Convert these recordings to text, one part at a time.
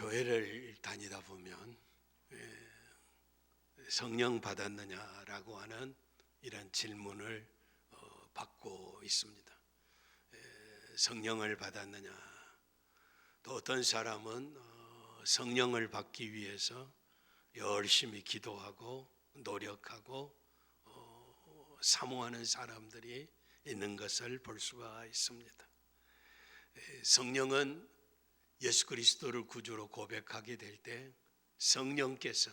교회를 다니다 보면 성령 받았느냐라고 하는 이런 질문을 받고 있습니다. 성령을 받았느냐? 또 어떤 사람은 성령을 받기 위해서 열심히 기도하고 노력하고 사모하는 사람들이 있는 것을 볼 수가 있습니다. 성령은 예수 그리스도를 구주로 고백하게 될 때 성령께서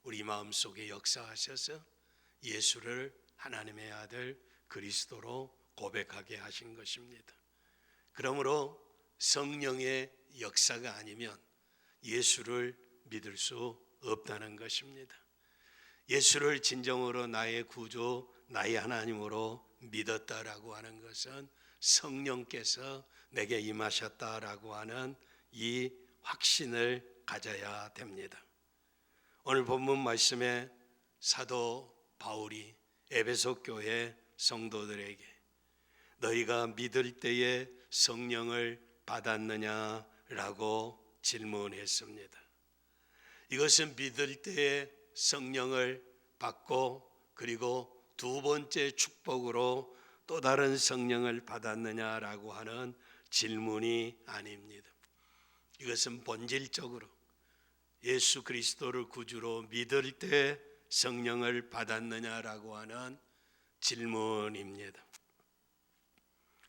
우리 마음속에 역사하셔서 예수를 하나님의 아들 그리스도로 고백하게 하신 것입니다. 그러므로 성령의 역사가 아니면 예수를 믿을 수 없다는 것입니다. 예수를 진정으로 나의 구주, 나의 하나님으로 믿었다라고 하는 것은 성령께서 내게 임하셨다라고 하는 이 확신을 가져야 됩니다. 오늘 본문 말씀에 사도 바울이 에베소 교회 성도들에게 너희가 믿을 때에 성령을 받았느냐라고 질문했습니다. 이것은 믿을 때에 성령을 받고 그리고 두 번째 축복으로 또 다른 성령을 받았느냐라고 하는 질문이 아닙니다. 이것은 본질적으로 예수 그리스도를 구주로 믿을 때 성령을 받았느냐라고 하는 질문입니다.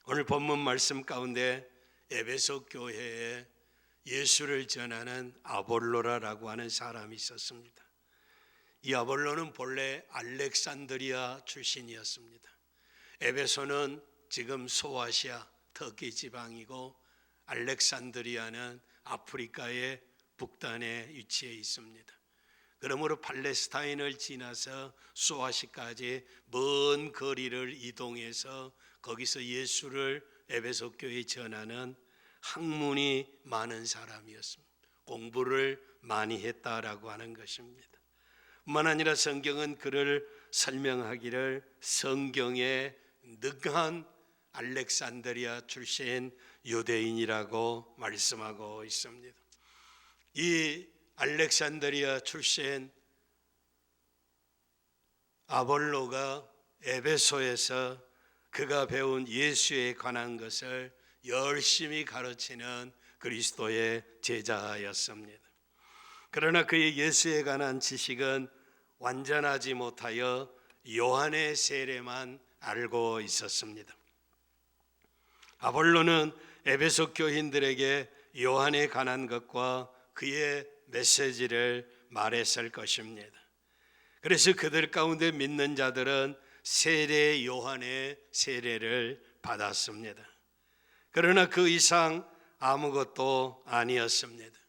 오늘 본문 말씀 가운데 에베소 교회에 예수를 전하는 아볼로라라고 하는 사람이 있었습니다. 이 아볼로는 본래 알렉산드리아 출신이었습니다. 에베소는 지금 소아시아 터키 지방이고 알렉산드리아는 아프리카의 북단에 위치해 있습니다. 그러므로 팔레스타인을 지나서 소아시아까지 먼 거리를 이동해서 거기서 예수를 에베소 교회에 전하는 학문이 많은 사람이었습니다. 공부를 많이 했다라고 하는 것입니다. 뿐만 아니라 성경은 그를 설명하기를 성경에 능한 알렉산드리아 출신 유대인이라고 말씀하고 있습니다. 이 알렉산드리아 출신 아볼로가 에베소에서 그가 배운 예수에 관한 것을 열심히 가르치는 그리스도의 제자였습니다. 그러나 그의 예수에 관한 지식은 완전하지 못하여 요한의 세례만 알고 있었습니다. 아볼로는 에베소 교인들에게 요한에 관한 것과 그의 메시지를 말했을 것입니다. 그래서 그들 가운데 믿는 자들은 세례 요한의 세례를 받았습니다. 그러나 그 이상 아무것도 아니었습니다.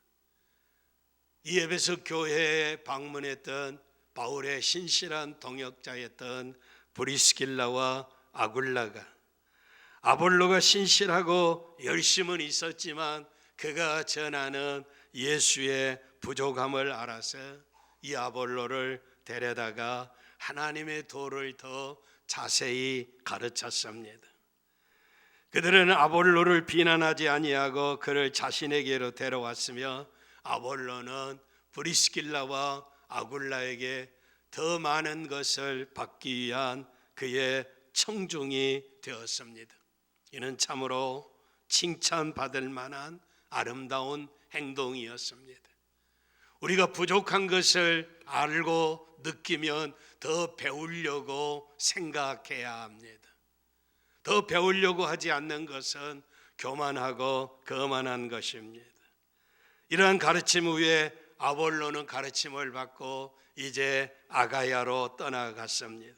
이 에베소 교회에 방문했던 바울의 신실한 동역자였던 브리스길라와 아굴라가 아볼로가 신실하고 열심은 있었지만 그가 전하는 예수의 부족함을 알아서 이 아볼로를 데려다가 하나님의 도를 더 자세히 가르쳤습니다. 그들은 아볼로를 비난하지 아니하고 그를 자신에게로 데려왔으며 아볼로는 브리스길라와 아굴라에게 더 많은 것을 받기 위한 그의 청중이 되었습니다. 이는 참으로 칭찬받을 만한 아름다운 행동이었습니다. 우리가 부족한 것을 알고 느끼면 더 배우려고 생각해야 합니다. 더 배우려고 하지 않는 것은 교만하고 거만한 것입니다. 이러한 가르침 후에 아볼로는 가르침을 받고 이제 아가야로 떠나갔습니다.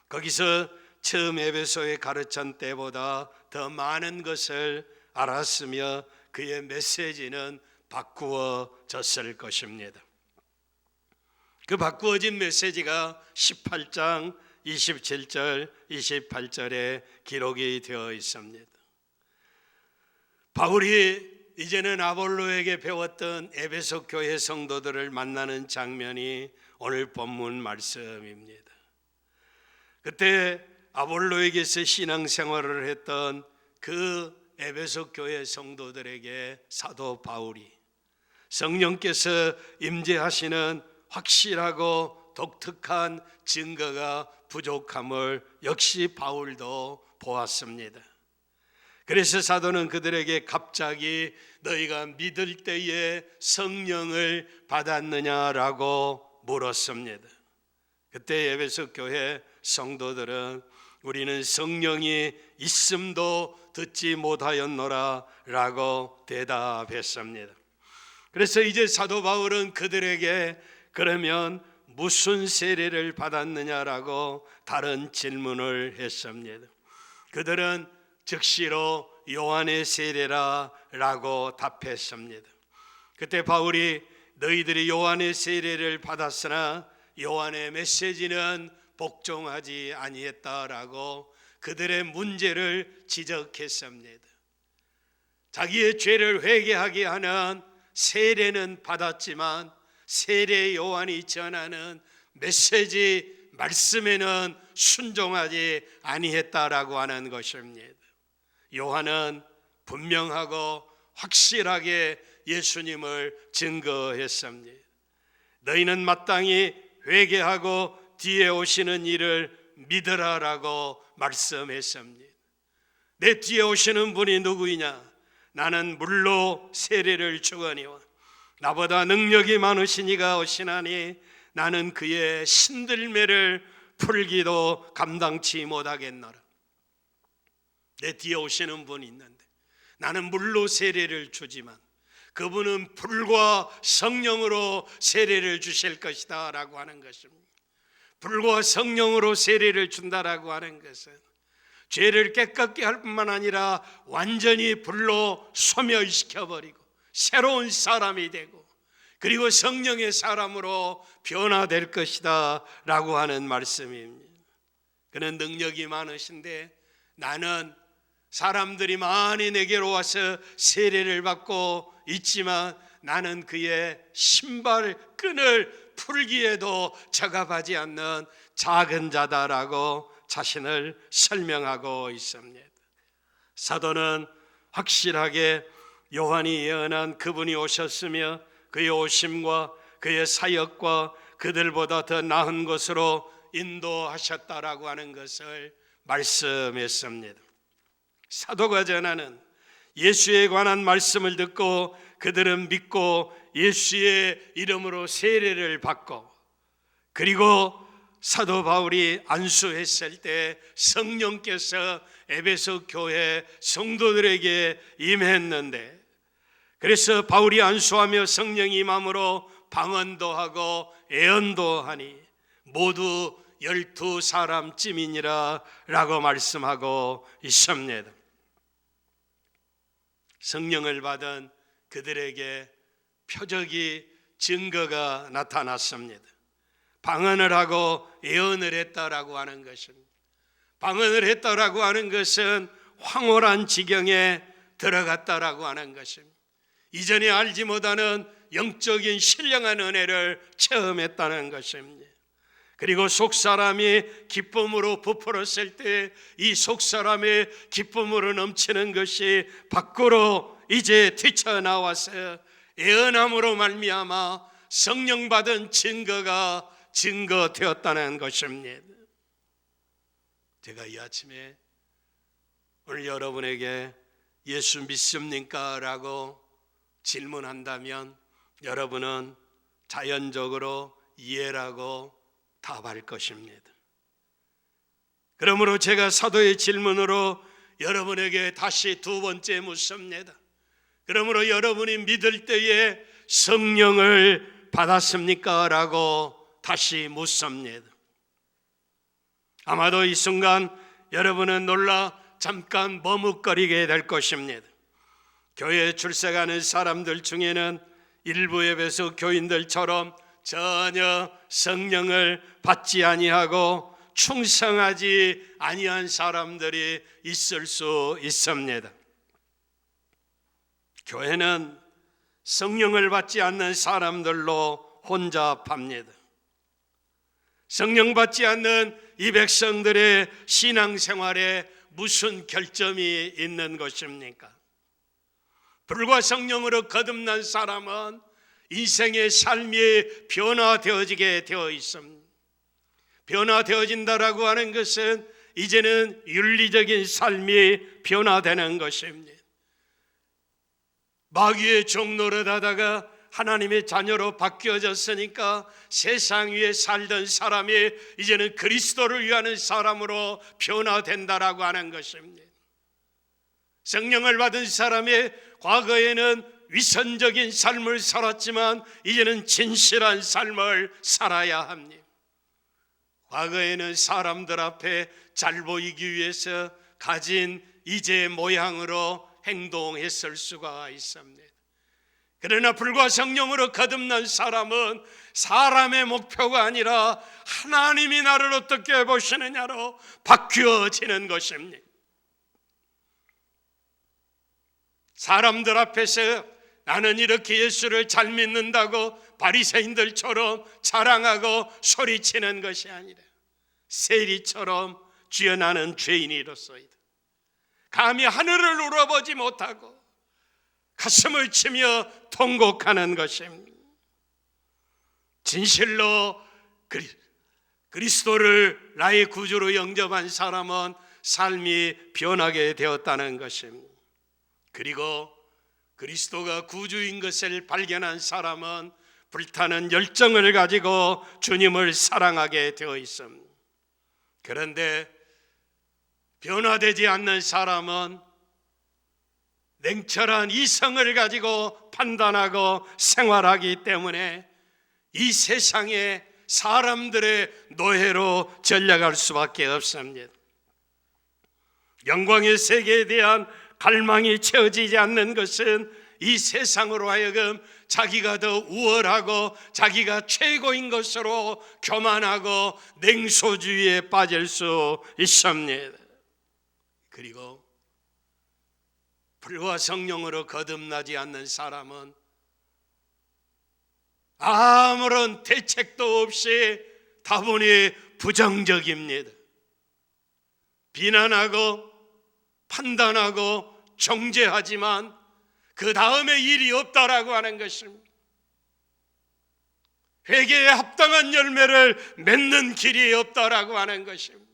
거기서 처음 에베소에 가르친 때보다 더 많은 것을 알았으며 그의 메시지는 바꾸어졌을 것입니다. 그 바꾸어진 메시지가 18장 27절 28절에 기록이 되어 있습니다. 바울이 이제는 아볼로에게 배웠던 에베소 교회 성도들을 만나는 장면이 오늘 본문 말씀입니다. 그때 아볼로에게서 신앙생활을 했던 그 에베소 교회 성도들에게 사도 바울이 성령께서 임재하시는 확실하고 독특한 증거가 부족함을 역시 바울도 보았습니다. 그래서 사도는 그들에게 갑자기 너희가 믿을 때에 성령을 받았느냐라고 물었습니다. 그때 에베소 교회 성도들은 우리는 성령이 있음도 듣지 못하였노라 라고 대답했습니다. 그래서 이제 사도 바울은 그들에게 그러면 무슨 세례를 받았느냐라고 다른 질문을 했습니다. 그들은 즉시로 요한의 세례라 라고 답했습니다. 그때 바울이 너희들이 요한의 세례를 받았으나 요한의 메시지는 복종하지 아니했다라고 그들의 문제를 지적했습니다. 자기의 죄를 회개하게 하는 세례는 받았지만 세례 요한이 전하는 메시지 말씀에는 순종하지 아니했다라고 하는 것입니다. 요한은 분명하고 확실하게 예수님을 증거했습니다. 너희는 마땅히 회개하고 뒤에 오시는 이를 믿으라라고 말씀했습니다. 내 뒤에 오시는 분이 누구이냐? 나는 물로 세례를 주거니와 나보다 능력이 많으신 이가 오시나니 나는 그의 신들매를 풀기도 감당치 못하겠노라. 내 뒤에 오시는 분이 있는데 나는 물로 세례를 주지만 그분은 불과 성령으로 세례를 주실 것이다 라고 하는 것입니다. 불과 성령으로 세례를 준다라고 하는 것은 죄를 깨끗게 할 뿐만 아니라 완전히 불로 소멸시켜버리고 새로운 사람이 되고 그리고 성령의 사람으로 변화될 것이다 라고 하는 말씀입니다. 그는 능력이 많으신데 나는 사람들이 많이 내게로 와서 세례를 받고 있지만 나는 그의 신발끈을 풀기에도 적합하지 않는 작은 자다라고 자신을 설명하고 있습니다. 사도는 확실하게 요한이 예언한 그분이 오셨으며 그의 오심과 그의 사역과 그들보다 더 나은 것으로 인도하셨다라고 하는 것을 말씀했습니다. 사도가 전하는 예수에 관한 말씀을 듣고 그들은 믿고 예수의 이름으로 세례를 받고 그리고 사도 바울이 안수했을 때 성령께서 에베소 교회 성도들에게 임했는데 그래서 바울이 안수하며 성령이 임함으로 방언도 하고 예언도 하니 모두 12사람쯤이니라 라고 말씀하고 있습니다. 성령을 받은 그들에게 표적이 증거가 나타났습니다. 방언을 하고 예언을 했다라고 하는 것입니다. 방언을 했다라고 하는 것은 황홀한 지경에 들어갔다라고 하는 것입니다. 이전에 알지 못하는 영적인 신령한 은혜를 체험했다는 것입니다. 그리고 속사람이 기쁨으로 부풀었을 때 이 속사람의 기쁨으로 넘치는 것이 밖으로 이제 튀쳐나와서 예언함으로 말미암아 성령 받은 증거가 증거되었다는 것입니다. 제가 이 아침에 오늘 여러분에게 예수 믿습니까? 라고 질문한다면 여러분은 자연적으로 이해라고 답할 것입니다. 그러므로 제가 사도의 질문으로 여러분에게 다시 두 번째 묻습니다. 그러므로 여러분이 믿을 때에 성령을 받았습니까? 라고 다시 묻습니다. 아마도 이 순간 여러분은 놀라 잠깐 머뭇거리게 될 것입니다. 교회에 출석하는 사람들 중에는 일부 에베소 교인들처럼 전혀 성령을 받지 아니하고 충성하지 아니한 사람들이 있을 수 있습니다. 교회는 성령을 받지 않는 사람들로 혼잡합니다. 성령 받지 않는 이 백성들의 신앙생활에 무슨 결점이 있는 것입니까? 불과 성령으로 거듭난 사람은 인생의 삶이 변화되어지게 되어 있습니다. 변화되어진다라고 하는 것은 이제는 윤리적인 삶이 변화되는 것입니다. 마귀의 종노릇 하다가 하나님의 자녀로 바뀌어졌으니까 세상 위에 살던 사람이 이제는 그리스도를 위하는 사람으로 변화된다라고 하는 것입니다. 성령을 받은 사람이 과거에는 위선적인 삶을 살았지만 이제는 진실한 삶을 살아야 합니다. 과거에는 사람들 앞에 잘 보이기 위해서 가진 이제 모양으로 행동했을 수가 있습니다. 그러나 불과 성령으로 거듭난 사람은 사람의 목표가 아니라 하나님이 나를 어떻게 보시느냐로 바뀌어지는 것입니다. 사람들 앞에서 나는 이렇게 예수를 잘 믿는다고 바리새인들처럼 자랑하고 소리치는 것이 아니라 세리처럼 주여 나는 죄인이로소이다. 감히 하늘을 우러보지 못하고 가슴을 치며 통곡하는 것입니다. 진실로 그리스도를 나의 구주로 영접한 사람은 삶이 변하게 되었다는 것입니다. 그리고 그리스도가 구주인 것을 발견한 사람은 불타는 열정을 가지고 주님을 사랑하게 되어 있습니다. 그런데 변화되지 않는 사람은 냉철한 이성을 가지고 판단하고 생활하기 때문에 이 세상에 사람들의 노예로 전락할 수밖에 없습니다. 영광의 세계에 대한 갈망이 채워지지 않는 것은 이 세상으로 하여금 자기가 더 우월하고 자기가 최고인 것으로 교만하고 냉소주의에 빠질 수 있습니다. 그리고 불과 성령으로 거듭나지 않는 사람은 아무런 대책도 없이 다분히 부정적입니다. 비난하고 판단하고 정죄하지만 그 다음에 일이 없다라고 하는 것입니다. 회개에 합당한 열매를 맺는 길이 없다라고 하는 것입니다.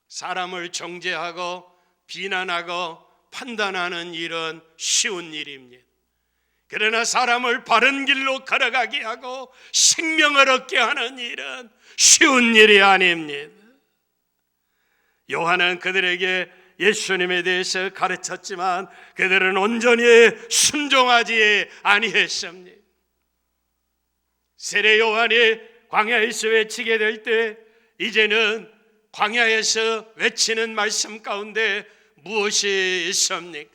사람을 정죄하고 비난하고 판단하는 일은 쉬운 일입니다. 그러나 사람을 바른 길로 걸어가게 하고 생명을 얻게 하는 일은 쉬운 일이 아닙니다. 요한은 그들에게 예수님에 대해서 가르쳤지만 그들은 온전히 순종하지 아니했습니다. 세례 요한이 광야에서 외치게 될 때 이제는 광야에서 외치는 말씀 가운데 무엇이 있습니까?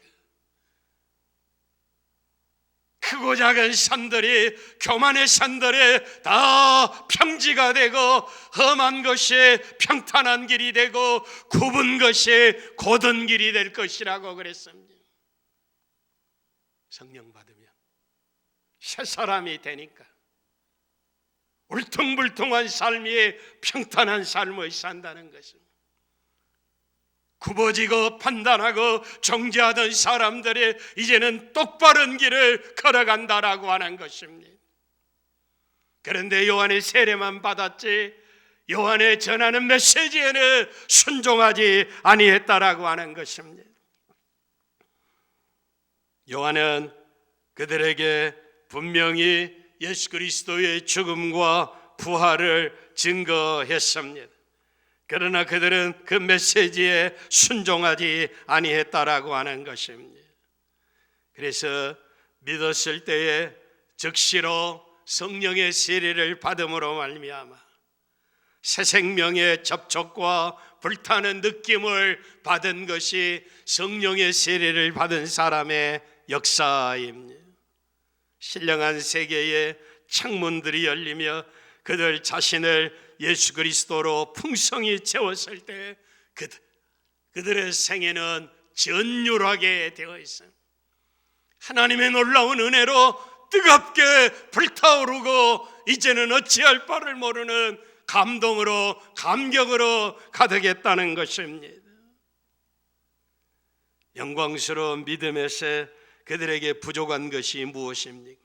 크고 작은 산들이 교만의 산들이 다 평지가 되고 험한 것이 평탄한 길이 되고 굽은 것이 곧은 길이 될 것이라고 그랬습니다. 성령 받으면 새 사람이 되니까 울퉁불퉁한 삶이 평탄한 삶을 산다는 것입니다. 굽어지고 판단하고 정죄하던 사람들이 이제는 똑바른 길을 걸어간다라고 하는 것입니다. 그런데 요한의 세례만 받았지 요한의 전하는 메시지에는 순종하지 아니했다라고 하는 것입니다. 요한은 그들에게 분명히 예수 그리스도의 죽음과 부활을 증거했습니다. 그러나 그들은 그 메시지에 순종하지 아니했다라고 하는 것입니다. 그래서 믿었을 때에 즉시로 성령의 세례를 받음으로 말미암아 새 생명의 접촉과 불타는 느낌을 받은 것이 성령의 세례를 받은 사람의 역사입니다. 신령한 세계의 창문들이 열리며 그들 자신을 예수 그리스도로 풍성히 채웠을 때 그들의 생애는 전율하게 되어 있습니다. 하나님의 놀라운 은혜로 뜨겁게 불타오르고 이제는 어찌할 바를 모르는 감동으로 감격으로 가득했다는 것입니다. 영광스러운 믿음에서 그들에게 부족한 것이 무엇입니까?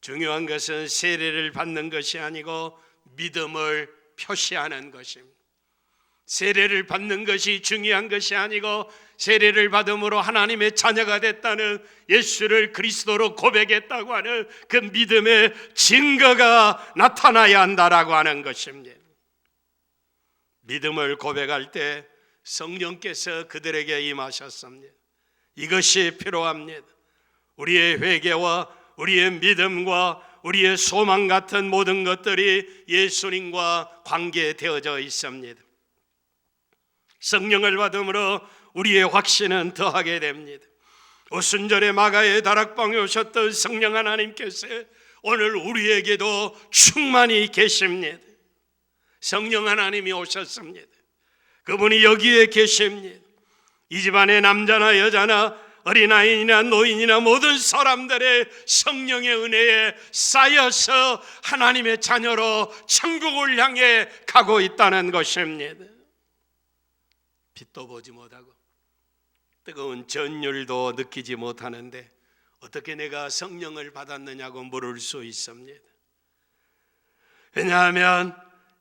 중요한 것은 세례를 받는 것이 아니고 믿음을 표시하는 것입니다. 세례를 받는 것이 중요한 것이 아니고 세례를 받음으로 하나님의 자녀가 됐다는, 예수를 그리스도로 고백했다고 하는 그 믿음의 증거가 나타나야 한다라고 하는 것입니다. 믿음을 고백할 때 성령께서 그들에게 임하셨습니다. 이것이 필요합니다. 우리의 회개와 우리의 믿음과 우리의 소망 같은 모든 것들이 예수님과 관계되어져 있습니다. 성령을 받음으로 우리의 확신은 더하게 됩니다. 오순절에 마가의 다락방에 오셨던 성령 하나님께서 오늘 우리에게도 충만히 계십니다. 성령 하나님이 오셨습니다. 그분이 여기에 계십니다. 이 집안의 남자나 여자나 어린아이나 노인이나 모든 사람들의 성령의 은혜에 쌓여서 하나님의 자녀로 천국을 향해 가고 있다는 것입니다. 빛도 보지 못하고 뜨거운 전율도 느끼지 못하는데 어떻게 내가 성령을 받았느냐고 물을 수 있습니다. 왜냐하면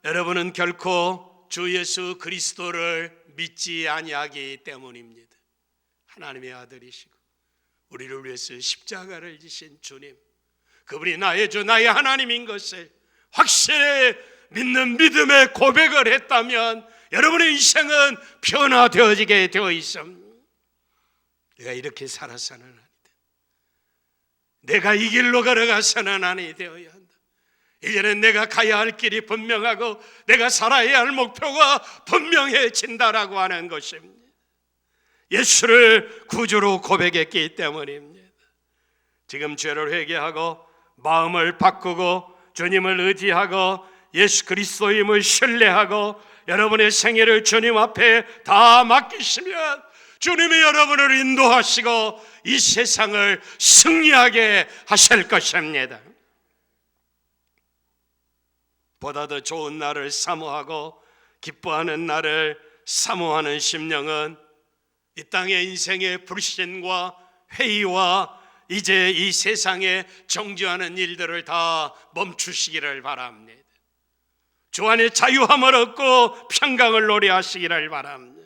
여러분은 결코 주 예수 그리스도를 믿지 아니하기 때문입니다. 하나님의 아들이시고 우리를 위해서 십자가를 지신 주님, 그분이 나의 주 나의 하나님인 것을 확실히 믿는 믿음의 고백을 했다면 여러분의 인생은 변화되어지게 되어 있습니다. 내가 이렇게 살아서는 아니다. 내가 이 길로 걸어가서는 아니 되어야 한다. 이제는 내가 가야 할 길이 분명하고 내가 살아야 할 목표가 분명해진다라고 하는 것입니다. 예수를 구주로 고백했기 때문입니다. 지금 죄를 회개하고 마음을 바꾸고 주님을 의지하고 예수 그리스도임을 신뢰하고 여러분의 생애를 주님 앞에 다 맡기시면 주님이 여러분을 인도하시고 이 세상을 승리하게 하실 것입니다. 보다 더 좋은 날을 사모하고 기뻐하는 날을 사모하는 심령은 이 땅의 인생의 불신과 회의와 이제 이 세상에 정죄하는 일들을 다 멈추시기를 바랍니다. 주 안에 자유함을 얻고 평강을 노래하시기를 바랍니다.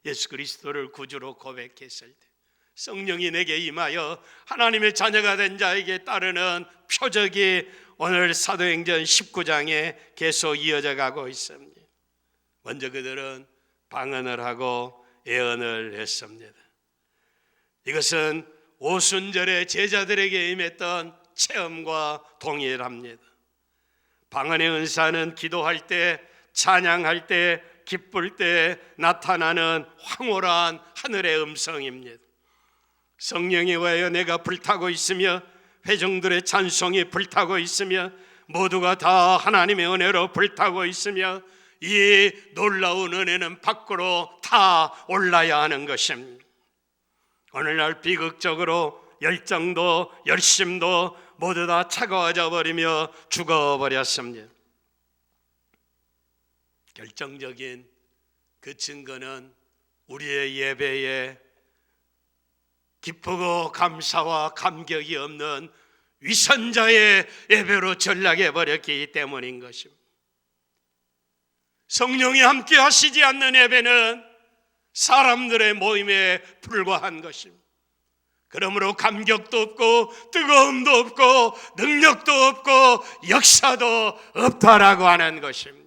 예수 그리스도를 구주로 고백했을 때 성령이 내게 임하여 하나님의 자녀가 된 자에게 따르는 표적이 오늘 사도행전 19장에 계속 이어져 가고 있습니다. 먼저 그들은 방언을 하고 예언을 했습니다. 이것은 오순절에 제자들에게 임했던 체험과 동일합니다. 방언의 은사는 기도할 때, 찬양할 때, 기쁠 때 나타나는 황홀한 하늘의 음성입니다. 성령에 의하여 내가 불타고 있으며 회중들의 찬송이 불타고 있으며 모두가 다 하나님의 은혜로 불타고 있으며 이 놀라운 은혜는 밖으로 다 올라야 하는 것입니다. 오늘날 비극적으로 열정도 열심도 모두 다 차가워져 버리며 죽어버렸습니다. 결정적인 그 증거는 우리의 예배에 기쁘고 감사와 감격이 없는 위선자의 예배로 전락해 버렸기 때문인 것입니다. 성령이 함께 하시지 않는 예배는 사람들의 모임에 불과한 것입니다. 그러므로 감격도 없고 뜨거움도 없고 능력도 없고 역사도 없다라고 하는 것입니다.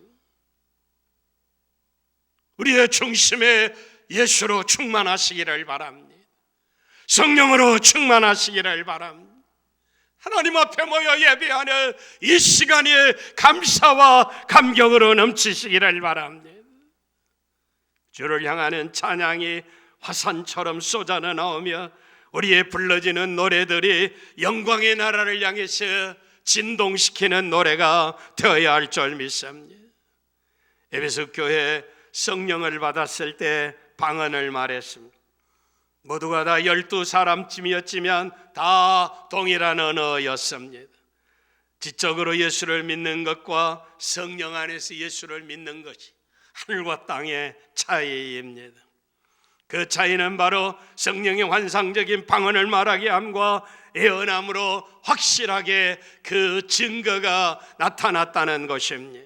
우리의 중심에 예수로 충만하시기를 바랍니다. 성령으로 충만하시기를 바랍니다. 하나님 앞에 모여 예배하는 이 시간이 감사와 감격으로 넘치시기를 바랍니다. 주를 향하는 찬양이 화산처럼 쏟아져 나오며 우리의 불러지는 노래들이 영광의 나라를 향해서 진동시키는 노래가 되어야 할 줄 믿습니다. 에베소 교회 성령을 받았을 때 방언을 말했습니다. 모두가 다 12사람쯤이었지만 다 동일한 언어였습니다. 지적으로 예수를 믿는 것과 성령 안에서 예수를 믿는 것이 하늘과 땅의 차이입니다. 그 차이는 바로 성령의 환상적인 방언을 말하게 함과 예언함으로 확실하게 그 증거가 나타났다는 것입니다.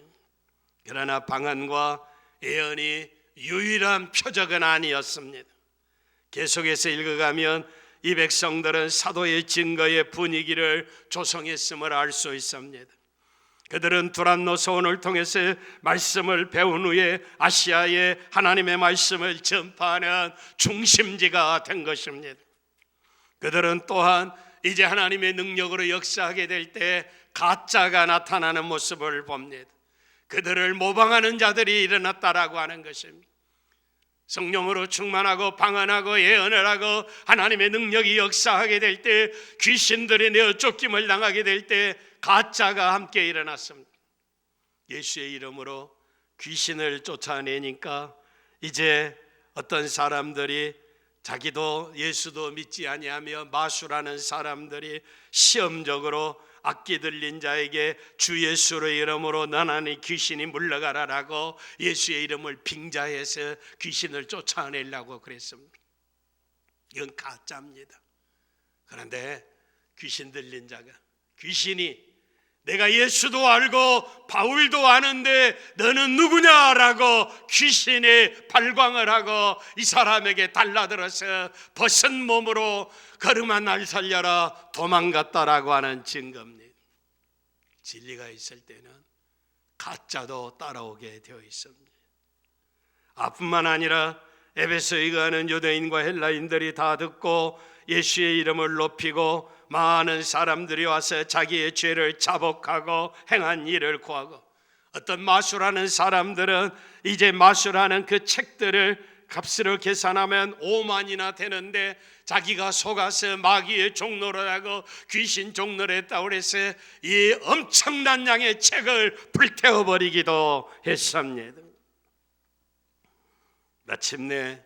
그러나 방언과 예언이 유일한 표적은 아니었습니다. 계속해서 읽어가면 이 백성들은 사도의 증거의 분위기를 조성했음을 알 수 있습니다. 그들은 두란노 소원을 통해서 말씀을 배운 후에 아시아에 하나님의 말씀을 전파하는 중심지가 된 것입니다. 그들은 또한 이제 하나님의 능력으로 역사하게 될 때 가짜가 나타나는 모습을 봅니다. 그들을 모방하는 자들이 일어났다라고 하는 것입니다. 성령으로 충만하고 방언하고 예언을 하고 하나님의 능력이 역사하게 될 때, 귀신들이 내어 쫓김을 당하게 될 때 가짜가 함께 일어났습니다. 예수의 이름으로 귀신을 쫓아내니까 이제 어떤 사람들이 자기도 예수도 믿지 아니하며 마술하는 사람들이 시험적으로 악기 들린 자에게 주 예수의 이름으로 나나니 귀신이 물러가라라고 예수의 이름을 빙자해서 귀신을 쫓아내려고 그랬습니다. 이건 가짜입니다. 그런데 귀신 들린 자가, 귀신이 내가 예수도 알고 바울도 아는데 너는 누구냐라고 귀신이 발광을 하고 이 사람에게 달라들어서 벗은 몸으로 걸음아 날 살려라 도망갔다라고 하는 증거입니다. 진리가 있을 때는 가짜도 따라오게 되어 있습니다. 뿐만 아니라 에베소에 가는 유대인과 헬라인들이 다 듣고 예수의 이름을 높이고 많은 사람들이 와서 자기의 죄를 자복하고 행한 일을 구하고, 어떤 마술하는 사람들은 이제 마술하는 그 책들을 값으로 계산하면 5만이나 되는데 자기가 속아서 마귀의 종노를 하고 귀신 종노를 했다고 해서 이 엄청난 양의 책을 불태워버리기도 했습니다. 마침내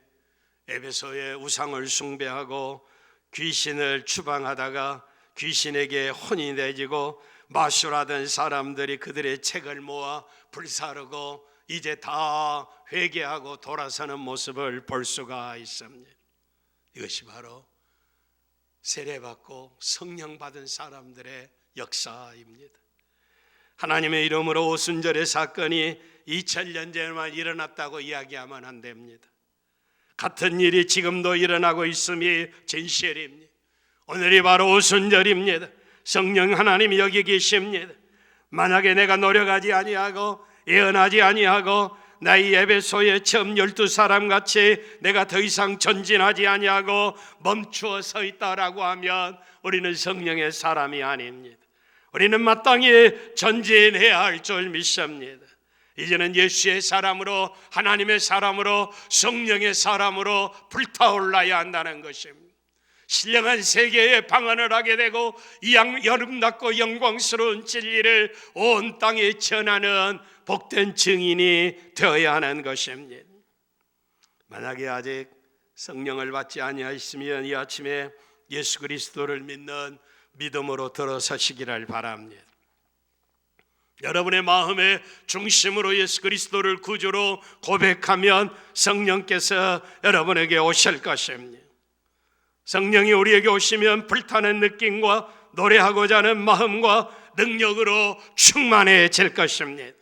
에베소의 우상을 숭배하고 귀신을 추방하다가 귀신에게 혼이 내지고 마술하던 사람들이 그들의 책을 모아 불사르고 이제 다 회개하고 돌아서는 모습을 볼 수가 있습니다. 이것이 바로 세례받고 성령 받은 사람들의 역사입니다. 하나님의 이름으로 오순절의 사건이 2000년 전에만 일어났다고 이야기하면 안 됩니다. 같은 일이 지금도 일어나고 있음이 진실입니다. 오늘이 바로 오순절입니다. 성령 하나님이 여기 계십니다. 만약에 내가 노력하지 아니하고 예언하지 아니하고 나의 에베소의 처음 12사람 같이 내가 더 이상 전진하지 아니하고 멈추어 서 있다라고 하면 우리는 성령의 사람이 아닙니다. 우리는 마땅히 전진해야 할 줄 믿습니다. 이제는 예수의 사람으로, 하나님의 사람으로, 성령의 사람으로 불타올라야 한다는 것입니다. 신령한 세계에 방언을 하게 되고 이 여름답고 영광스러운 진리를 온 땅에 전하는 복된 증인이 되어야 하는 것입니다. 만약에 아직 성령을 받지 아니하였으면 이 아침에 예수 그리스도를 믿는 믿음으로 들어서시기를 바랍니다. 여러분의 마음의 중심으로 예수 그리스도를 구주로 고백하면 성령께서 여러분에게 오실 것입니다. 성령이 우리에게 오시면 불타는 느낌과 노래하고자 하는 마음과 능력으로 충만해질 것입니다.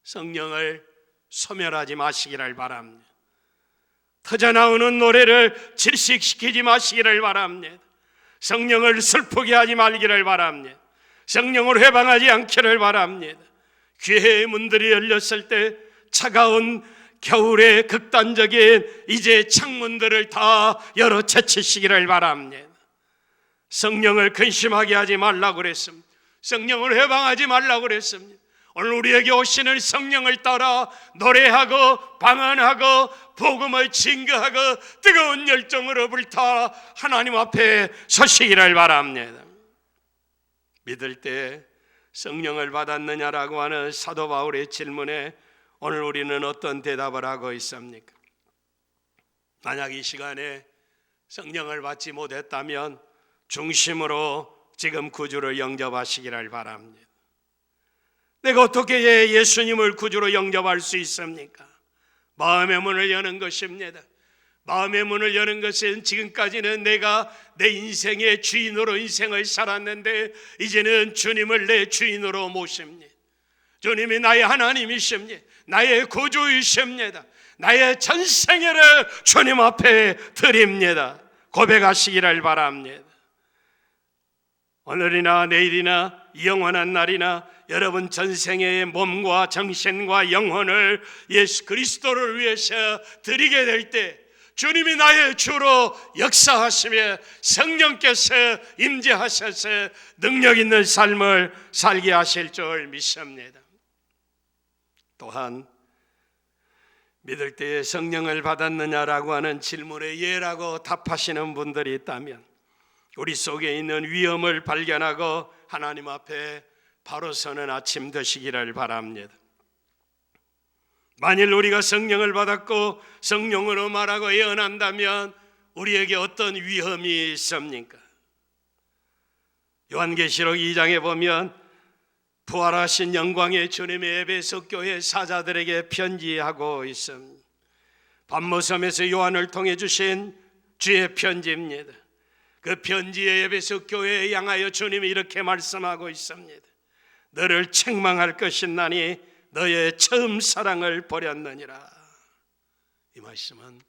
성령을 소멸하지 마시기를 바랍니다. 터져나오는 노래를 질식시키지 마시기를 바랍니다. 성령을 슬프게 하지 말기를 바랍니다. 성령을 회방하지 않기를 바랍니다. 귀회의 문들이 열렸을 때 차가운 겨울의 극단적인 이제 창문들을 다 열어 제치시기를 바랍니다. 성령을 근심하게 하지 말라고 그랬습니다. 성령을 회방하지 말라고 그랬습니다. 오늘 우리에게 오시는 성령을 따라 노래하고 방언하고 복음을 증거하고 뜨거운 열정으로 불타 하나님 앞에 서시기를 바랍니다. 믿을 때 성령을 받았느냐라고 하는 사도 바울의 질문에 오늘 우리는 어떤 대답을 하고 있습니까? 만약 이 시간에 성령을 받지 못했다면 중심으로 지금 구주를 영접하시기를 바랍니다. 내가 어떻게 예수님을 구주로 영접할 수 있습니까? 마음의 문을 여는 것입니다. 마음의 문을 여는 것은 지금까지는 내가 내 인생의 주인으로 인생을 살았는데 이제는 주님을 내 주인으로 모십니다. 주님이 나의 하나님이십니다. 나의 구주이십니다. 나의 전생애를 주님 앞에 드립니다. 고백하시기를 바랍니다. 오늘이나 내일이나 영원한 날이나 여러분 전생애의 몸과 정신과 영혼을 예수 그리스도를 위해서 드리게 될 때 주님이 나의 주로 역사하시며 성령께서 임재하셔서 능력 있는 삶을 살게 하실 줄 믿습니다. 또한 믿을 때에 성령을 받았느냐라고 하는 질문에 예라고 답하시는 분들이 있다면 우리 속에 있는 위험을 발견하고 하나님 앞에 바로 서는 아침 되시기를 바랍니다. 만일 우리가 성령을 받았고 성령으로 말하고 예언한다면 우리에게 어떤 위험이 있습니까? 요한계시록 2장에 보면 부활하신 영광의 주님의 에베소 교회 사자들에게 편지하고 있습니다. 밤모섬에서 요한을 통해 주신 주의 편지입니다. 그 편지의 에베소 교회에 향하여 주님이 이렇게 말씀하고 있습니다. 너를 책망할 것이나니 너의 처음 사랑을 버렸느니라. 이 말씀은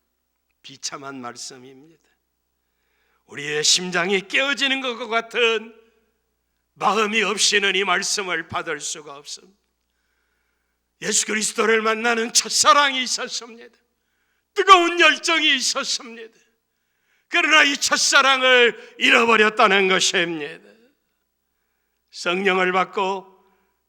비참한 말씀입니다. 우리의 심장이 깨어지는 것과 같은 마음이 없이는 이 말씀을 받을 수가 없습니다. 예수 그리스도를 만나는 첫사랑이 있었습니다. 뜨거운 열정이 있었습니다. 그러나 이 첫사랑을 잃어버렸다는 것입니다. 성령을 받고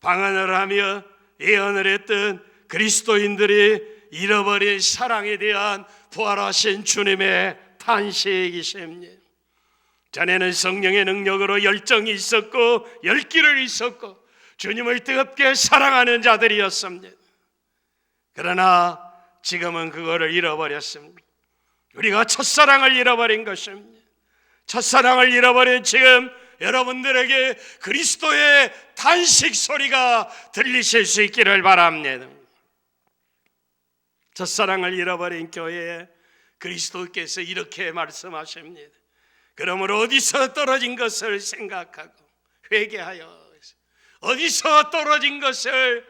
방언을 하며 예언을 했던 그리스도인들이 잃어버린 사랑에 대한 부활하신 주님의 탄식이십니다. 전에는 성령의 능력으로 열정이 있었고 열기를 있었고 주님을 뜨겁게 사랑하는 자들이었습니다. 그러나 지금은 그거를 잃어버렸습니다. 우리가 첫사랑을 잃어버린 것입니다. 첫사랑을 잃어버린 지금 여러분들에게 그리스도의 탄식 소리가 들리실 수 있기를 바랍니다. 첫사랑을 잃어버린 교회에 그리스도께서 이렇게 말씀하십니다. 그러므로 어디서 떨어진 것을 생각하고 회개하여, 어디서 떨어진 것을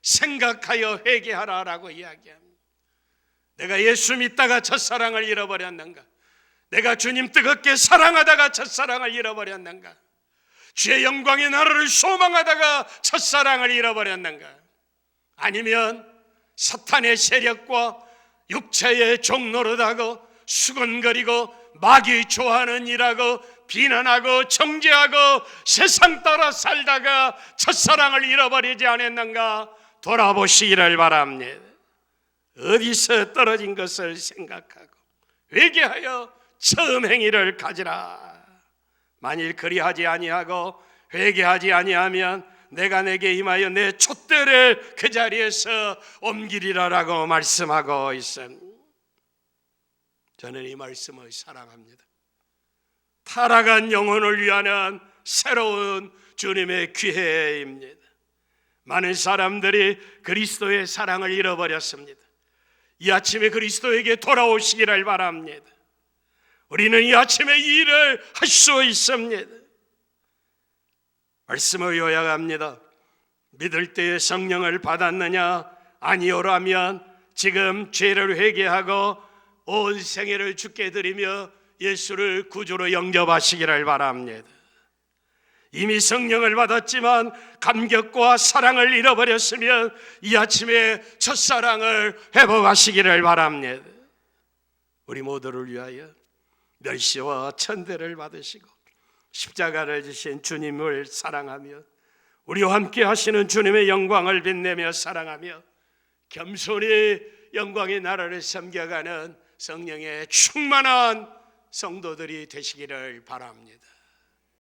생각하여 회개하라라고 이야기합니다. 내가 예수 믿다가 첫사랑을 잃어버렸는가? 내가 주님 뜨겁게 사랑하다가 첫사랑을 잃어버렸는가? 주의 영광의 나라를 소망하다가 첫사랑을 잃어버렸는가? 아니면 사탄의 세력과 육체의 종노릇하고 수근거리고 마귀 좋아하는 일하고 비난하고 정죄하고 세상 따라 살다가 첫사랑을 잃어버리지 않았는가? 돌아보시기를 바랍니다. 어디서 떨어진 것을 생각하고 회개하여 처음 행위를 가지라. 만일 그리하지 아니하고 회개하지 아니하면 내가 내게 임하여 내 촛대를 그 자리에서 옮기리라라고 말씀하고 있습니다. 저는 이 말씀을 사랑합니다. 타락한 영혼을 위하는 새로운 주님의 기회입니다. 많은 사람들이 그리스도의 사랑을 잃어버렸습니다. 이 아침에 그리스도에게 돌아오시기를 바랍니다. 우리는 이 아침에 이 일을 할 수 있습니다. 말씀을 요약합니다. 믿을 때에 성령을 받았느냐? 아니오라면 지금 죄를 회개하고 온 생애를 주께 드리며 예수를 구주로 영접하시기를 바랍니다. 이미 성령을 받았지만 감격과 사랑을 잃어버렸으면 이 아침에 첫사랑을 회복하시기를 바랍니다. 우리 모두를 위하여 멸시와 천대를 받으시고 십자가를 지신 주님을 사랑하며 우리와 함께 하시는 주님의 영광을 빛내며 사랑하며 겸손히 영광의 나라를 섬겨가는 성령의 충만한 성도들이 되시기를 바랍니다.